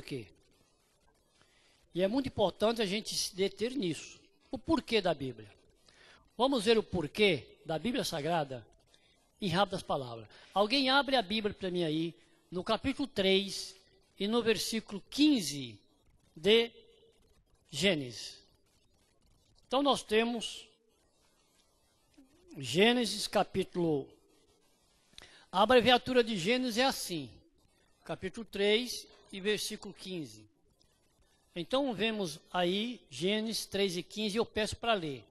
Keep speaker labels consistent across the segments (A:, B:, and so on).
A: porquê. E é muito importante a gente se deter nisso. O porquê da Bíblia. Vamos ver o porquê da Bíblia Sagrada em rápidas palavras. Alguém abre a Bíblia para mim aí, no capítulo 3 e no versículo 15 de Gênesis. Então nós temos Gênesis capítulo... A abreviatura de Gênesis é assim, capítulo 3 e versículo 15. Então vemos aí Gênesis 3 e 15 e eu peço para ler.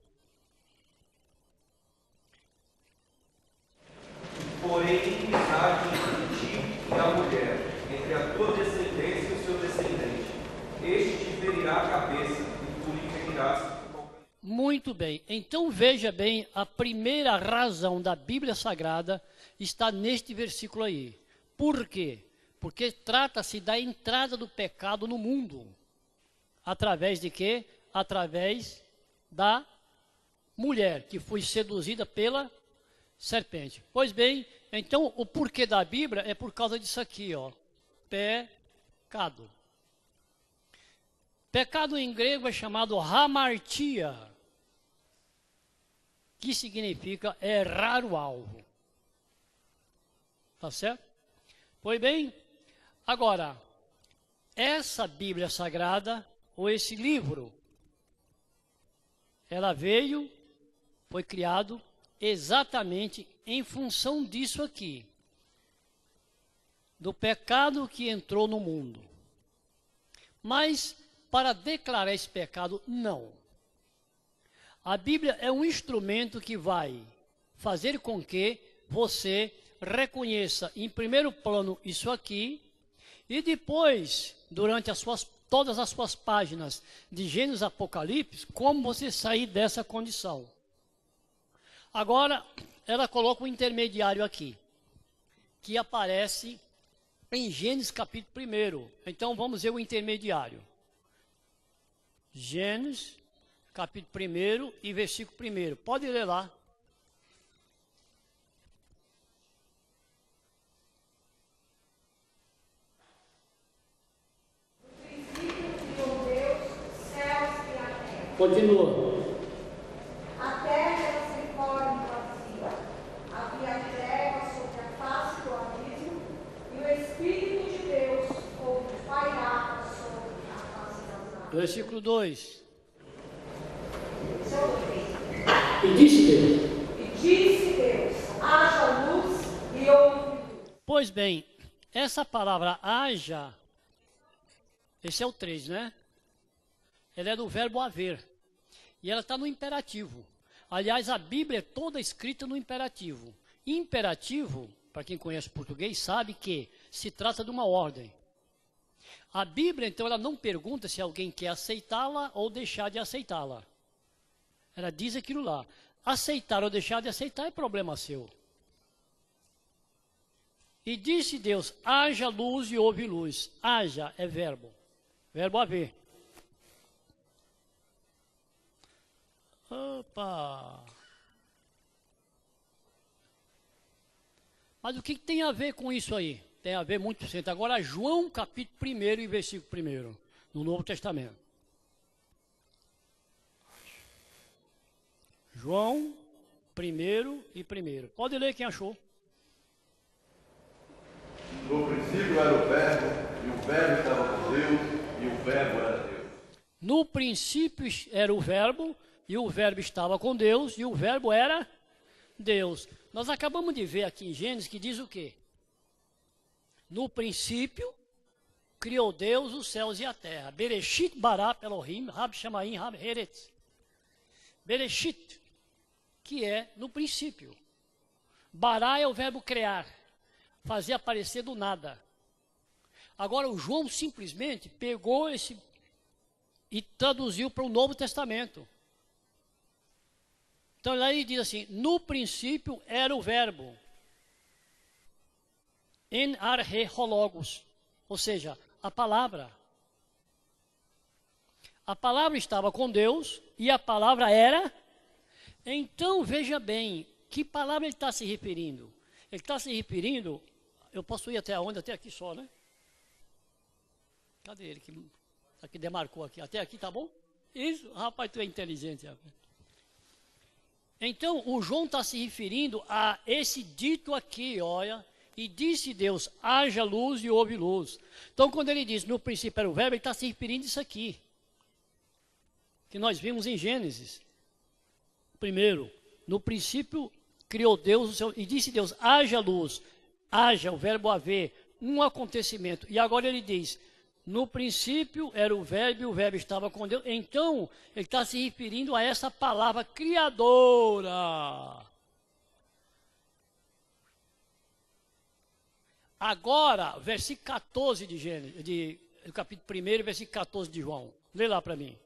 B: Porém, inimizade entre ti e a mulher, entre a tua descendência e o seu descendente. Este te ferirá a cabeça, e tu lhe ferirás o calcanhar.
A: Muito bem. Então veja bem, a primeira razão da Bíblia Sagrada está neste versículo aí. Por quê? Porque trata-se da entrada do pecado no mundo. Através de quê? Através da mulher, que foi seduzida pela serpente. Pois bem, então o porquê da Bíblia é por causa disso aqui, ó. Pecado. Pecado em grego é chamado hamartia, que significa errar o alvo. Tá certo? Pois bem, agora, essa Bíblia Sagrada, ou esse livro, ela veio, foi criado exatamente em função disso aqui, do pecado que entrou no mundo. Mas, para declarar esse pecado, não. A Bíblia é um instrumento que vai fazer com que você reconheça em primeiro plano isso aqui, e depois, durante todas as suas páginas de Gênesis e Apocalipse, como você sair dessa condição. Agora, ela coloca um intermediário aqui, que aparece em Gênesis capítulo 1. Então, vamos ver o intermediário. Gênesis capítulo 1 e versículo 1. Pode ler lá. Continua.
C: A terra era sem forma e vazia. Havia trevas sobre a face do abismo, e o Espírito de Deus pairava sobre a face das águas.
A: Versículo 2.
C: E disse Deus, haja luz, e houve luz.
A: Pois bem, essa palavra haja, esse é o 3, né? Ela é do verbo haver. E ela está no imperativo. Aliás, a Bíblia é toda escrita no imperativo. Imperativo, para quem conhece português, sabe que se trata de uma ordem. A Bíblia, então, ela não pergunta se alguém quer aceitá-la ou deixar de aceitá-la. Ela diz aquilo lá. Aceitar ou deixar de aceitar é problema seu. E disse Deus, haja luz e houve luz. Haja é verbo. Verbo haver. Opa! Mas o que tem a ver com isso aí? Tem a ver muito certo. Agora, João capítulo 1 e versículo 1, no Novo Testamento. João 1 e 1. Pode ler quem achou.
D: No princípio era o Verbo, e o Verbo estava com Deus, e o Verbo era Deus.
A: No princípio era o Verbo, e o Verbo estava com Deus, e o Verbo era Deus. Nós acabamos de ver aqui em Gênesis que diz o quê? No princípio, criou Deus os céus e a terra. Bereshit bara Elohim, Rab Shamaim, Rab Heret. Bereshit, que é no princípio. Bara é o verbo criar, fazer aparecer do nada. Agora o João simplesmente pegou esse e traduziu para o Novo Testamento. Então lá ele diz assim, no princípio era o verbo. En archeologos, ou seja, a palavra. A palavra estava com Deus e a palavra era. Então veja bem, que palavra ele está se referindo? Ele está se referindo, eu posso ir até onde? Até aqui só, né? Cadê ele? Aqui demarcou aqui. Até aqui tá bom? Isso, rapaz, tu é inteligente. Rapaz. Então, o João está se referindo a esse dito aqui, olha. E disse Deus, haja luz e houve luz. Então, quando ele diz, no princípio era o verbo, ele está se referindo a isso aqui. Que nós vimos em Gênesis. Primeiro, no princípio criou Deus o céu, e disse Deus, haja luz, haja, o verbo haver, um acontecimento. E agora ele diz, no princípio era o verbo e o verbo estava com Deus. Então, ele está se referindo a essa palavra criadora. Agora, versículo 14 de Gênesis, do capítulo 1, versículo 14 de João. Lê lá para mim.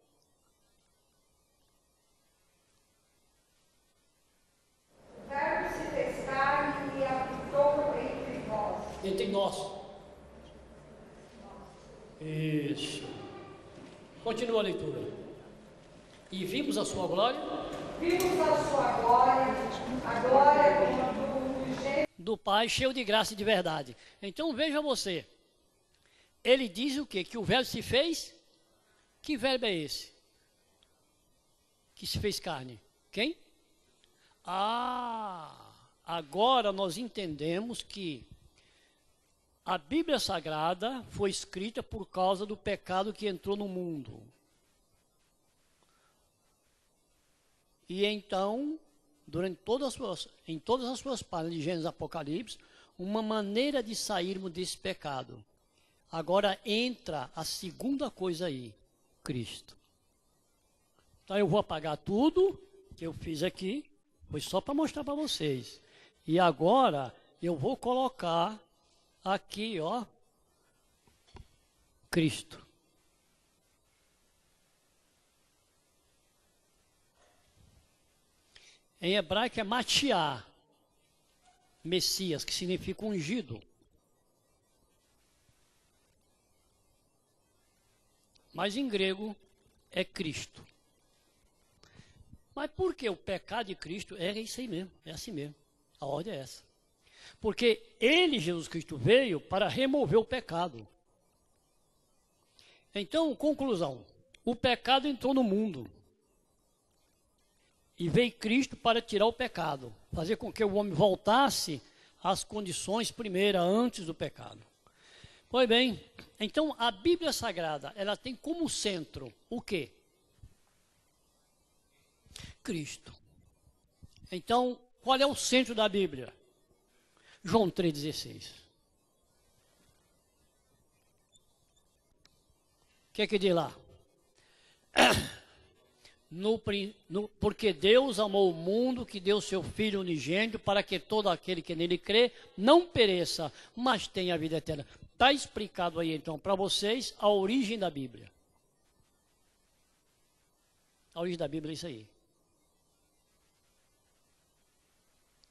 C: O verbo se fez carne e habitou entre nós.
A: Entre nós. Isso. Continua a leitura. E vimos a sua glória.
C: Vimos a sua glória, a glória como
A: do Pai, cheio de graça e de verdade. Então veja você, ele diz o quê? Que o verbo se fez? Que verbo é esse? Que se fez carne? Quem? Agora nós entendemos que a Bíblia Sagrada foi escrita por causa do pecado que entrou no mundo. E então, em todas as suas páginas de Gênesis e Apocalipse, uma maneira de sairmos desse pecado. Agora entra a segunda coisa aí, Cristo. Então eu vou apagar tudo que eu fiz aqui, foi só para mostrar para vocês. E agora eu vou colocar aqui, ó, Cristo. Em hebraico é Matiá, Messias, que significa ungido. Mas em grego é Cristo. Mas por que o pecado de Cristo é isso aí mesmo, é assim mesmo. A ordem é essa. Porque ele, Jesus Cristo, veio para remover o pecado. Então, conclusão, o pecado entrou no mundo. E veio Cristo para tirar o pecado, fazer com que o homem voltasse às condições primeiras, antes do pecado. Pois bem, então a Bíblia Sagrada, ela tem como centro o quê? Cristo. Então, qual é o centro da Bíblia? João 3,16. O que é que diz lá? Porque Deus amou o mundo, que deu seu Filho unigênito, para que todo aquele que nele crê não pereça, mas tenha a vida eterna. Está explicado aí então para vocês a origem da Bíblia. A origem da Bíblia é isso aí.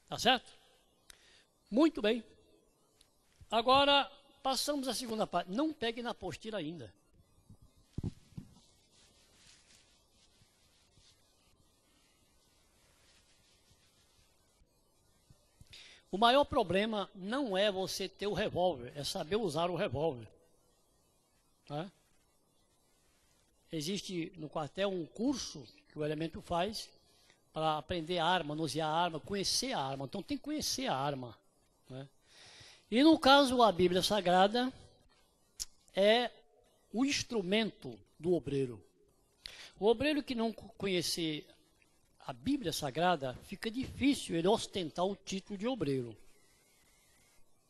A: Tá certo? Muito bem. Agora, passamos à segunda parte. Não pegue na apostila ainda. O maior problema não é você ter o revólver, é saber usar o revólver. Tá? Existe no quartel um curso que o elemento faz para aprender a arma, manusear a arma, conhecer a arma. Então tem que conhecer a arma. Né? E no caso a Bíblia Sagrada é o instrumento do obreiro. O obreiro que não conhecer a Bíblia Sagrada, fica difícil ele ostentar o título de obreiro.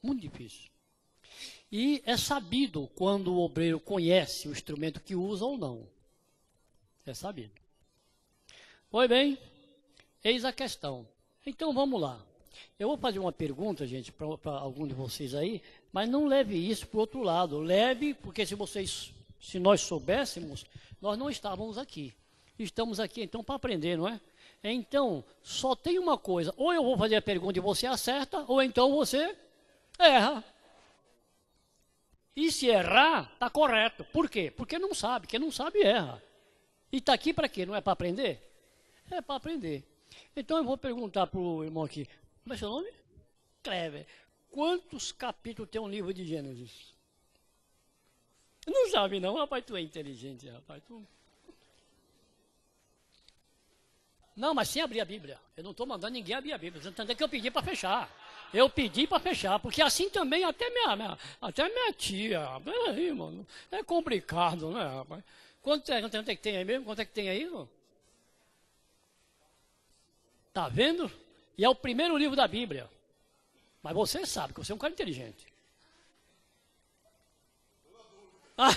A: Muito difícil. E é sabido quando o obreiro conhece o instrumento que usa ou não. É sabido. Pois bem, eis a questão. Então vamos lá. Eu vou fazer uma pergunta, gente, para algum de vocês aí, mas não leve isso para o outro lado. Leve, porque se nós soubéssemos, nós não estávamos aqui. Estamos aqui então para aprender, não é? Então, só tem uma coisa, ou eu vou fazer a pergunta e você acerta, ou então você erra. E se errar, está correto. Por quê? Porque não sabe, quem não sabe erra. E está aqui para quê? Não é para aprender? É para aprender. Então eu vou perguntar para o irmão aqui, como é seu nome? Clever. Quantos capítulos tem um livro de Gênesis? Não sabe não, rapaz, tu é inteligente, rapaz. Não, mas sem abrir a Bíblia. Eu não estou mandando ninguém abrir a Bíblia. Você entendeu que eu pedi para fechar. Eu pedi para fechar, porque assim também até minha tia. Peraí, mano. É complicado, né, rapaz? Quanto é que tem aí mesmo? Quanto é que tem aí, irmão? Tá vendo? E é o primeiro livro da Bíblia. Mas você sabe que você é um cara inteligente. Ah,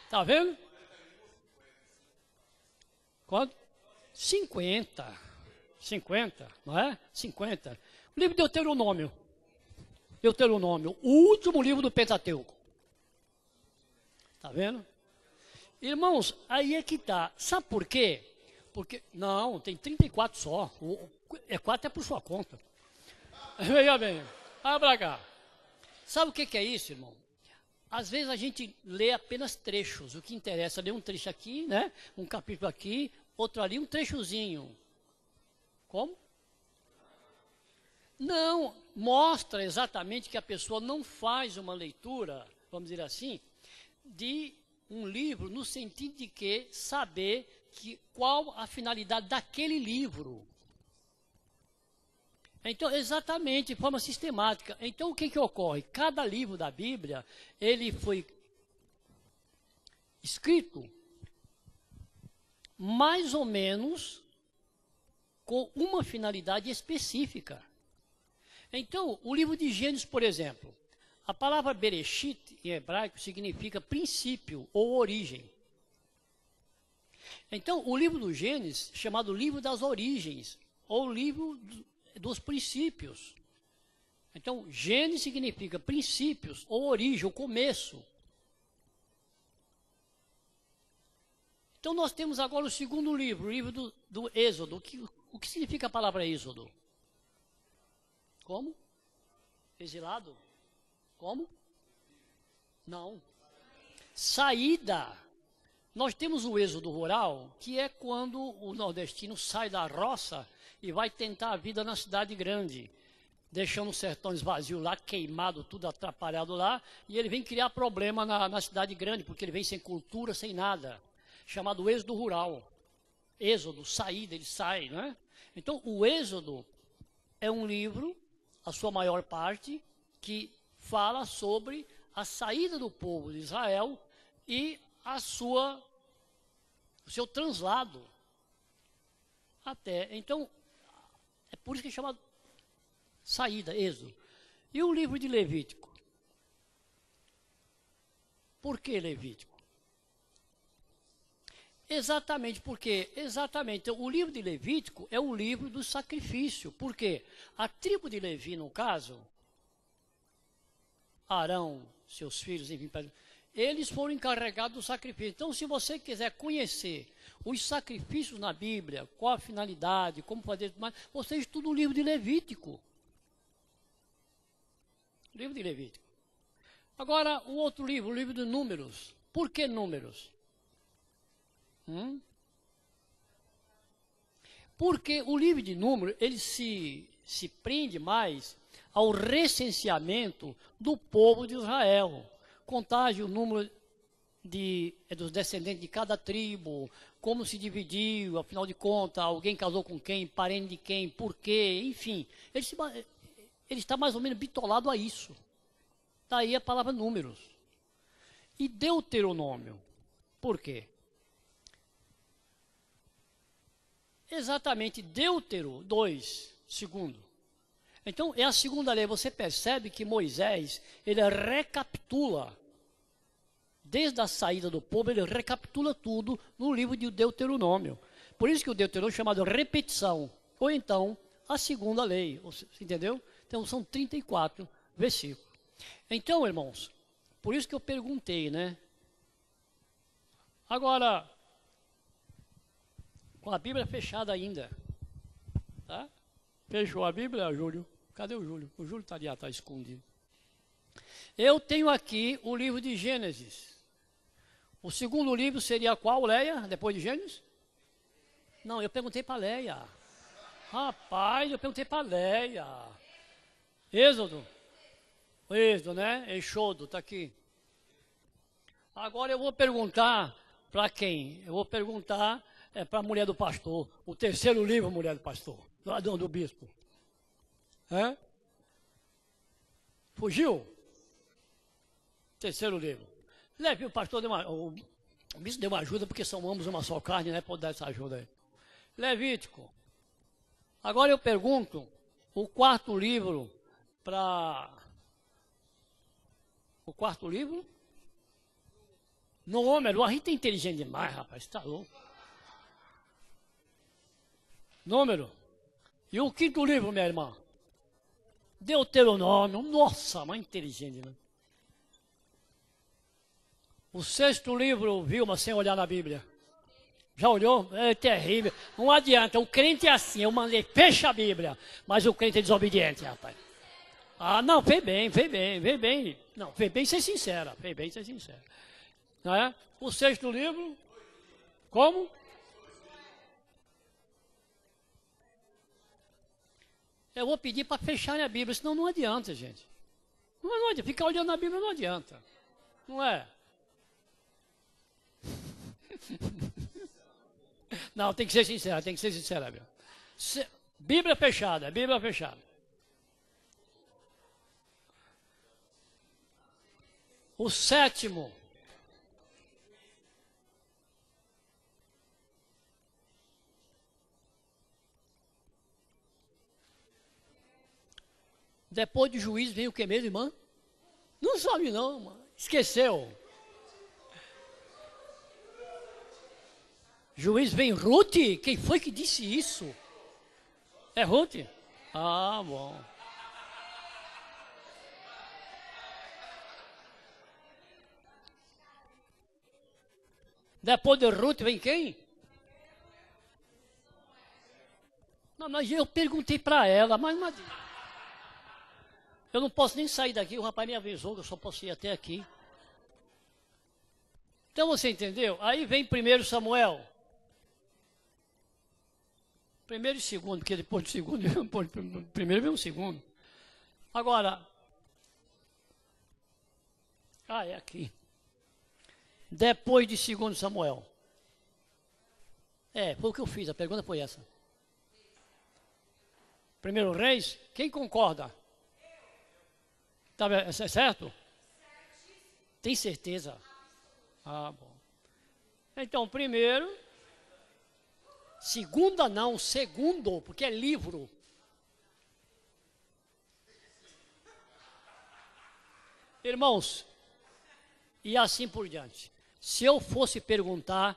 A: tá vendo? Quanto? 50, não é? 50. O livro de Deuteronômio. Deuteronômio, o último livro do Pentateuco. Tá vendo? Irmãos, aí é que tá. Sabe por quê? Porque, não, tem 34 só. É 4 é por sua conta. Veja bem, vai pra cá. Sabe o que é isso, irmão? Às vezes a gente lê apenas trechos. O que interessa é ler um trecho aqui, né? Um capítulo aqui, outro ali, um trechozinho. Como? Não, mostra exatamente que a pessoa não faz uma leitura, vamos dizer assim, de um livro no sentido de que saber qual a finalidade daquele livro. Então, exatamente, de forma sistemática. Então, o que ocorre? Cada livro da Bíblia, ele foi escrito mais ou menos com uma finalidade específica. Então, o livro de Gênesis, por exemplo, a palavra Bereshit, em hebraico, significa princípio ou origem. Então, o livro do Gênesis, chamado livro das origens, ou livro dos princípios. Então, Gênesis significa princípios, ou origem, ou começo. Então, nós temos agora o segundo livro, o livro do Êxodo. O que significa a palavra Êxodo? Como? Exilado? Como? Não. Saída. Nós temos o êxodo rural, que é quando o nordestino sai da roça e vai tentar a vida na cidade grande, deixando os sertões vazios lá, queimado, tudo atrapalhado lá, e ele vem criar problema na cidade grande, porque ele vem sem cultura, sem nada, chamado êxodo rural. Êxodo, saída, ele sai, né? Então, o Êxodo é um livro, a sua maior parte, que fala sobre a saída do povo de Israel e o seu translado até. Então, é por isso que é chamado saída, Êxodo. E o livro de Levítico? Por que Levítico? Exatamente, porque o livro de Levítico é um livro do sacrifício. Por quê? A tribo de Levi, no caso, Arão, seus filhos, enfim, eles foram encarregados do sacrifício. Então, se você quiser conhecer os sacrifícios na Bíblia, qual a finalidade, como fazer tudo mais, você estuda o livro de Levítico. Livro de Levítico. Agora, o outro livro, o livro de Números. Por que Números? Porque o livro de Números, ele se prende mais ao recenseamento do povo de Israel. Contagem o número dos descendentes de cada tribo, como se dividiu, afinal de contas, alguém casou com quem, parente de quem, por quê, enfim. Ele está mais ou menos bitolado a isso. Daí a palavra Números. E Deuteronômio. Por quê? Exatamente, Deutero 2, segundo. Então, é a segunda lei. Você percebe que Moisés, ele recapitula, desde a saída do povo, ele recapitula tudo no livro de Deuteronômio. Por isso que o Deuteronômio é chamado repetição, ou então a segunda lei, você entendeu? Então, são 34 versículos. Então, irmãos, por isso que eu perguntei, né? Agora, com a Bíblia fechada ainda, tá? Fechou a Bíblia, Júlio? Cadê o Júlio? O Júlio está ali, está escondido. Eu tenho aqui o livro de Gênesis. O segundo livro seria qual, Leia, depois de Gênesis? Não, eu perguntei para Leia. Rapaz, eu perguntei para Leia. Êxodo, né? Exodo, está aqui. Agora eu vou perguntar para quem? Eu vou perguntar para a mulher do pastor, o terceiro livro, mulher do pastor, do bispo. É? Fugiu? Terceiro livro. Leve, o pastor deu o bispo deu uma ajuda, porque são ambos uma só carne, né? Pode dar essa ajuda aí. Levítico. Agora eu pergunto o quarto livro para... O quarto livro? Número. A gente é inteligente demais, rapaz. Está louco. Número. E o quinto livro, minha irmã? Deuteronômio. Nossa, mais inteligente, né? O sexto livro, Vilma, sem olhar na Bíblia. Já olhou? É terrível. Não adianta. O crente é assim. Eu mandei, fecha a Bíblia. Mas o crente é desobediente, rapaz. Ah, não, fez bem, fez bem, fez bem. Não, fez bem ser sincera. Fez bem ser sincera. Não é? O sexto livro. Como? Eu vou pedir para fecharem a Bíblia, senão não adianta, gente. Não adianta. Ficar olhando na Bíblia não adianta. Não é? Não, tem que ser sincera, tem que ser sincera, meu. Bíblia fechada, Bíblia fechada. O sétimo. Depois de juiz vem o que mesmo, irmã? Não sabe não, irmã. Esqueceu. Juiz vem Ruth? Quem foi que disse isso? É Ruth? Ah, bom. Depois de Ruth vem quem? Não, mas eu perguntei para ela, mas não adianta. Eu não posso nem sair daqui, o rapaz me avisou que eu só posso ir até aqui. Então você entendeu? Aí vem primeiro Samuel. Primeiro e segundo, porque depois do segundo, primeiro vem o segundo. Agora, é aqui. Depois de segundo Samuel. Foi o que eu fiz, a pergunta foi essa. Primeiro Reis, quem concorda? Tá, é certo? Tem certeza? Ah, bom. Então, primeiro, segunda não, segundo, porque é livro. Irmãos, e assim por diante. Se eu fosse perguntar,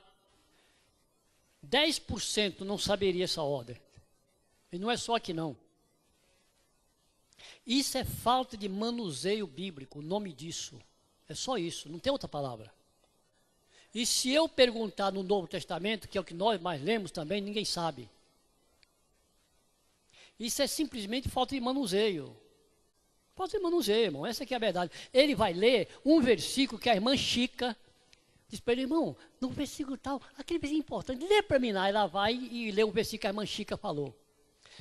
A: 10% não saberia essa ordem. E não é só aqui não. Isso é falta de manuseio bíblico, o nome disso. É só isso, não tem outra palavra. E se eu perguntar no Novo Testamento, que é o que nós mais lemos também, ninguém sabe. Isso é simplesmente falta de manuseio. Falta de manuseio, irmão, essa aqui é a verdade. Ele vai ler um versículo que a irmã Chica diz para ele, irmão, no versículo tal, aquele versículo importante, lê para mim lá. Ela vai e lê o versículo que a irmã Chica falou.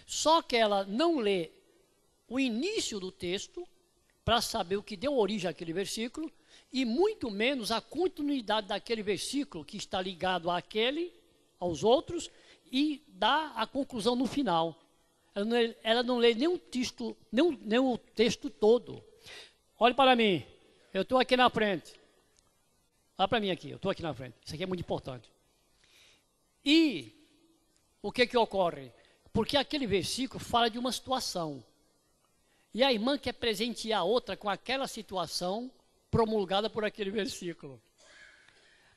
A: Só que ela não lê o início do texto para saber o que deu origem àquele versículo e muito menos a continuidade daquele versículo que está ligado àquele, aos outros, e dá a conclusão no final. Ela não lê nem o texto todo. Olhe para mim, eu estou aqui na frente. Olha para mim aqui, eu estou aqui na frente. Isso aqui é muito importante. E o que ocorre? Porque aquele versículo fala de uma situação. E a irmã quer presentear a outra com aquela situação promulgada por aquele versículo.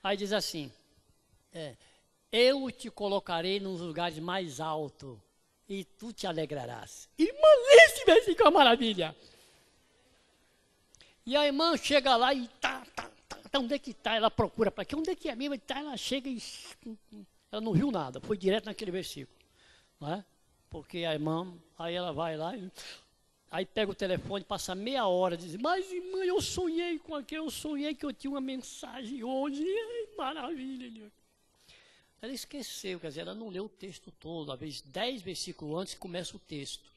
A: Aí diz assim, eu te colocarei nos lugares mais altos e tu te alegrarás. Irmã, esse versículo é uma maravilha. E a irmã chega lá e onde é que está? Ela procura para aqui, onde é que é mesmo? Ela chega e ela não viu nada, foi direto naquele versículo. Não é? Porque a irmã, aí ela vai lá e... Aí pega o telefone, passa meia hora, diz, mas irmã, eu sonhei com aquilo, eu sonhei que eu tinha uma mensagem hoje, maravilha. Ela esqueceu, quer dizer, ela não leu o texto todo, às vezes 10 versículos antes começa o texto.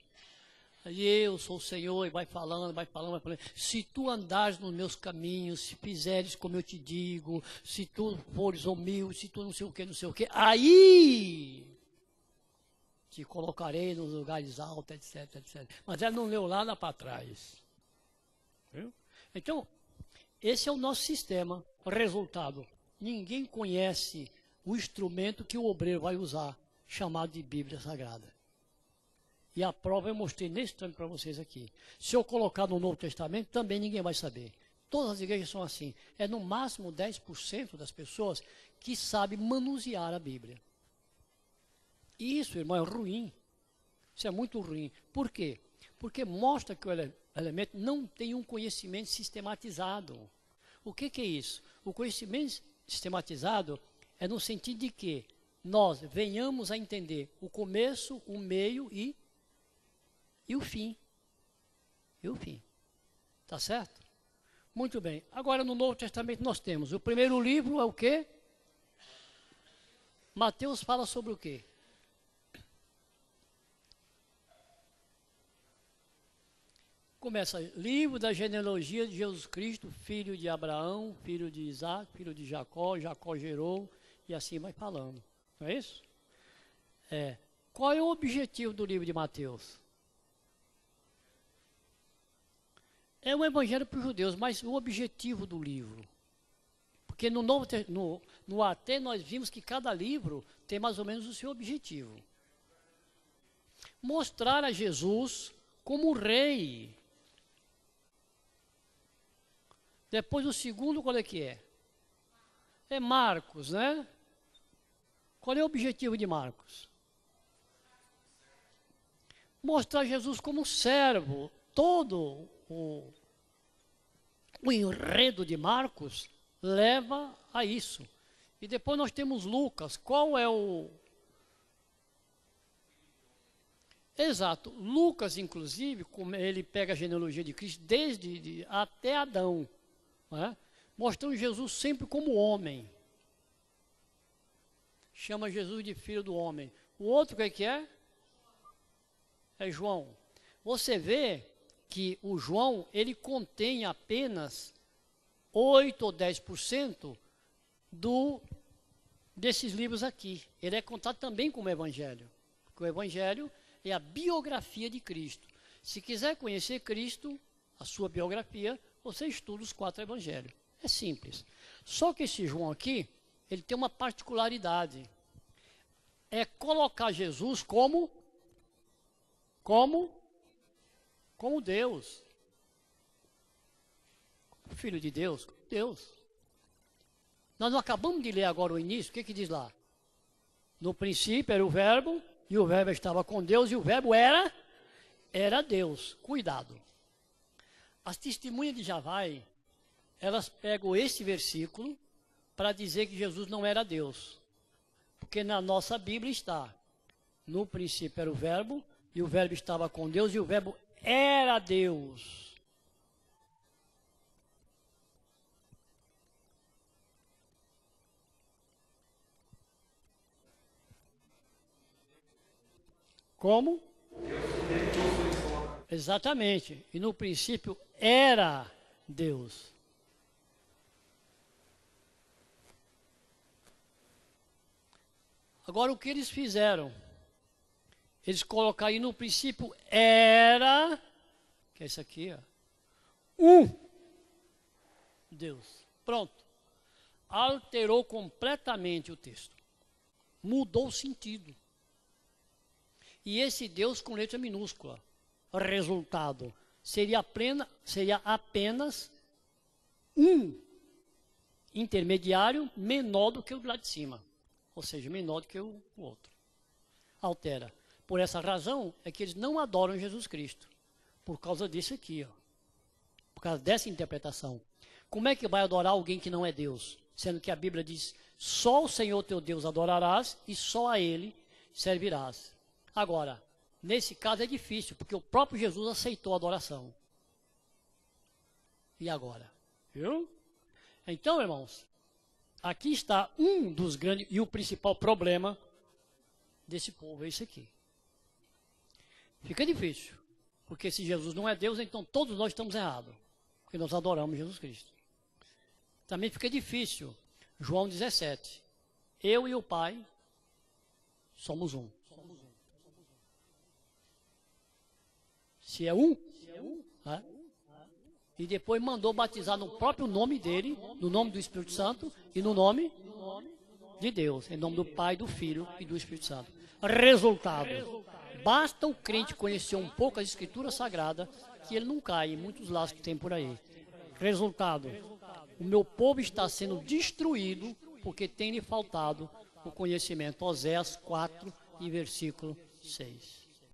A: Aí eu sou o Senhor, e vai falando, vai falando, vai falando. Se tu andares nos meus caminhos, se fizeres como eu te digo, se tu fores humilde, se tu não sei o que, aí te colocarei nos lugares altos, etc, etc. Mas ela não leu lá para trás. Viu? Então, esse é o nosso sistema. Resultado, ninguém conhece o instrumento que o obreiro vai usar, chamado de Bíblia Sagrada. E a prova eu mostrei nesse tempo para vocês aqui. Se eu colocar no Novo Testamento, também ninguém vai saber. Todas as igrejas são assim. É no máximo 10% das pessoas que sabem manusear a Bíblia. E isso, irmão, é ruim. Isso é muito ruim. Por quê? Porque mostra que o elemento não tem um conhecimento sistematizado. O que é isso? O conhecimento sistematizado é no sentido de que nós venhamos a entender o começo, o meio e o fim. E o fim. Tá certo? Muito bem. Agora no Novo Testamento nós temos o primeiro livro é o quê? Mateus fala sobre o quê? Começa, livro da genealogia de Jesus Cristo, filho de Abraão, filho de Isaac, filho de Jacó, Jacó gerou, e assim vai falando. Não é isso? Qual é o objetivo do livro de Mateus? É um evangelho para os judeus, mas o objetivo do livro. Porque no AT nós vimos que cada livro tem mais ou menos o seu objetivo. Mostrar a Jesus como rei. Depois o segundo, qual é que é? É Marcos, né? Qual é o objetivo de Marcos? Mostrar Jesus como servo. Todo o enredo de Marcos leva a isso. E depois nós temos Lucas. Qual é o... Exato. Lucas, inclusive, como ele pega a genealogia de Cristo desde até Adão. Mostrando Jesus sempre como homem. Chama Jesus de filho do homem. O outro o que é? É João. Você vê que o João, ele contém apenas 8 ou 10% desses livros aqui. Ele é contado também como evangelho. Porque o evangelho é a biografia de Cristo. Se quiser conhecer Cristo, a sua biografia, você estuda os 4 evangelhos. É simples. Só que esse João aqui, ele tem uma particularidade. É colocar Jesus como Deus. Filho de Deus, Deus. Nós não acabamos de ler agora o início, o que diz lá? No princípio era o verbo, e o verbo estava com Deus, e o verbo era Deus. Cuidado. As testemunhas de Jeová, elas pegam esse versículo para dizer que Jesus não era Deus. Porque na nossa Bíblia está, no princípio era o verbo, e o verbo estava com Deus, e o verbo era Deus. Como? Exatamente. E no princípio era Deus. Agora o que eles fizeram? Eles colocaram aí no princípio era, que é isso aqui, ó, Deus. Pronto. Alterou completamente o texto. Mudou o sentido. E esse Deus com letra minúscula. Resultado. Seria apenas um intermediário menor do que o lá de cima. Ou seja, menor do que o outro. Altera. Por essa razão é que eles não adoram Jesus Cristo. Por causa disso aqui, ó. Por causa dessa interpretação. Como é que vai adorar alguém que não é Deus? Sendo que a Bíblia diz, só o Senhor teu Deus adorarás e só a Ele servirás. Agora, nesse caso é difícil, porque o próprio Jesus aceitou a adoração. E agora? Viu? Então, irmãos, aqui está um dos grandes e o principal problema desse povo, é esse aqui. Fica difícil. Porque se Jesus não é Deus, então todos nós estamos errados. Porque nós adoramos Jesus Cristo. Também fica difícil. João 17. Eu e o Pai somos um. Se é um, né? E depois mandou batizar no próprio nome dele, no nome do Espírito Santo e no nome de Deus, em nome do Pai, do Filho e do Espírito Santo. Resultado: basta o crente conhecer um pouco as Escrituras Sagradas que ele não cai em muitos laços que tem por aí. Resultado: o meu povo está sendo destruído porque tem lhe faltado o conhecimento. Oséias 4 e versículo 6.